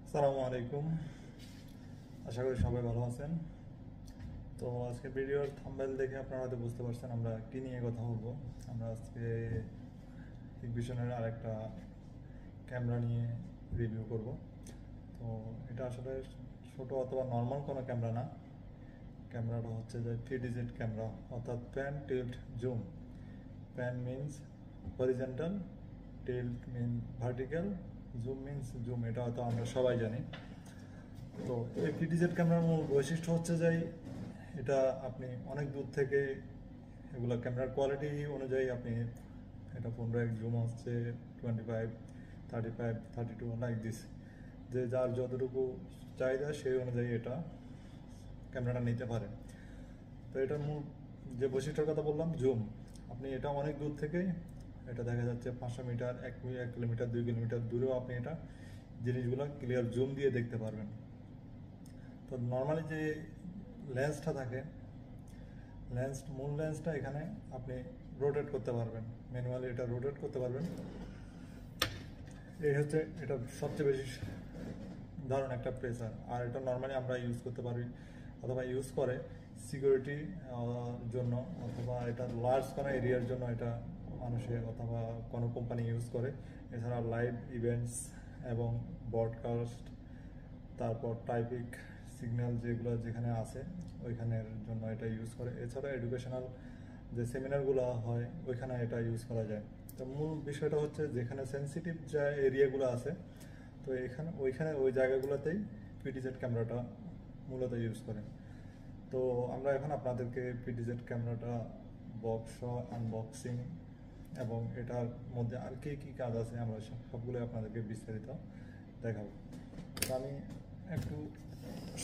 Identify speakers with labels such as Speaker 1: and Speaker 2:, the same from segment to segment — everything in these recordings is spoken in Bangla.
Speaker 1: আসসালামু আলাইকুম, আশা করি সবাই ভালো আছেন। তো আজকে ভিডিওর থাম্বনেল দেখে আপনারা হয়তো বুঝতে পারছেন আমরা কী নিয়ে কথা বলবো। আমরা আজকে হিকভিশনের আরেকটা ক্যামেরা নিয়ে রিভিউ করব। তো এটা আসলে ছোটো অথবা নর্মাল কোনো ক্যামেরা না। ক্যামেরাটা হচ্ছে যে 3DZ ক্যামেরা, অর্থাৎ pan tilt zoom. Pan means horizontal, tilt mean vertical, zoom means zoom. এটা হয়তো আমরা সবাই জানি। তো এই 3DZ ক্যামেরার মূল বৈশিষ্ট্য হচ্ছে যে এটা আপনি অনেক দূর থেকে এগুলো ক্যামেরার কোয়ালিটি অনুযায়ী আপনি এটা 15x জুম হচ্ছে, 25, 35, 32 লাইক দিস, যে যার যতটুকু চাহিদা সেই অনুযায়ী এটা ক্যামেরাটা নিতে পারে। তো এটার মূল যে বৈশিষ্ট্যের কথা বললাম, জুম। আপনি এটা অনেক দূর থেকে, এটা দেখা যাচ্ছে 500 মিটার, 1 কিলোমিটার, 2 কিলোমিটার দূরেও আপনি এটা জিনিসগুলো ক্লিয়ার জুম দিয়ে দেখতে পারবেন। তো নর্মালি যে লেন্সটা থাকে, মূল লেন্সটা এখানে আপনি রোটেট করতে পারবেন, ম্যানুয়ালি এটা রোটেট করতে পারবেন। এই হচ্ছে এটা সবচেয়ে বেশি দারুণ একটা প্রেসার। আর এটা নর্মালি আমরা ইউজ করতে পারি অথবা ইউজ করে সিকিউরিটি জন্য, অথবা এটা লার্জ কোনো এরিয়ার জন্য এটা মানুষের অথবা কোনো কোম্পানি ইউজ করে। এছাড়া লাইভ ইভেন্টস এবং ব্রডকাস্ট, তারপর টাইপিক সিগন্যাল যেগুলো যেখানে আছে ওইখানের জন্য এটা ইউজ করে। এছাড়া এডুকেশনাল যে সেমিনারগুলো হয় ওইখানে এটা ইউজ করা যায়। তো মূল বিষয়টা হচ্ছে যেখানে সেন্সিটিভ যে এরিয়াগুলো আছে, তো ওইখানে ওই জায়গাগুলোতেই 3DZ ক্যামেরাটা মূলত ইউজ করে। তো আমরা এখন আপনাদেরকে 3DZ ক্যামেরাটা বক্স আনবক্সিং এবং এটার মধ্যে আর কী কী কাজ আছে আমরা সবগুলো আপনাদেরকে বিস্তারিত দেখাবো। তো আমি একটু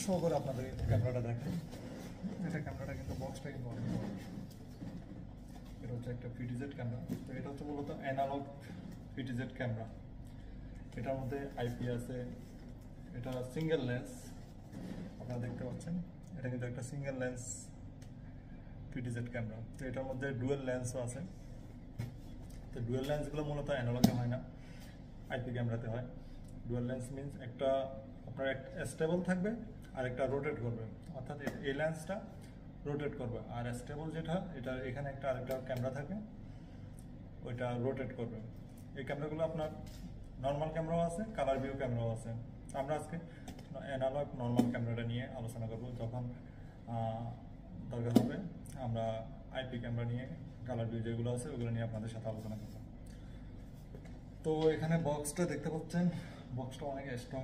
Speaker 1: শো করে আপনাদের ক্যামেরাটা দেখাই। এটা ক্যামেরাটা কিন্তু বক্সটা কিন্তু অনেক বড়। এটা হচ্ছে একটা 3DZ ক্যামেরা। তো এটা হচ্ছে মূলত অ্যানালগ 3DZ ক্যামেরা। এটার মধ্যে আইপি আছে, এটা সিঙ্গেল লেন্স, আপনারা দেখতে পাচ্ছেন এটা কিন্তু একটা সিঙ্গেল লেন্স 3DZ ক্যামেরা। তো এটার মধ্যে ডুয়েল লেন্সও আছে। তো ডুয়েল লেন্সগুলো মূলত অ্যানালগে হয় না, আইপি ক্যামেরাতে হয়। ডুয়েল লেন্স মিনস একটা আপনার একটা স্টেবল থাকবে আর একটা রোটেট করবে, অর্থাৎ এই লেন্সটা রোটেট করবে, আর স্টেবল যেটা এটা এখানে একটা আরেকটা ক্যামেরা থাকে ওইটা রোটেট করবে। এই ক্যামেরাগুলো আপনার নর্মাল ক্যামেরাও আছে, কালার ভিউ ক্যামেরাও আছে। আমরা আজকে অ্যানালগ নর্মাল ক্যামেরাটা নিয়ে আলোচনা করব। যখন দরকার হবে আমরা আইপি ক্যামেরা নিয়ে, কালার ভিউ যেগুলো আছে ওগুলো নিয়ে আপনাদের সাথে আলোচনা করব। তো এখানে বক্সটা দেখতে পাচ্ছেন, বক্সটা অনেক স্ট্রং।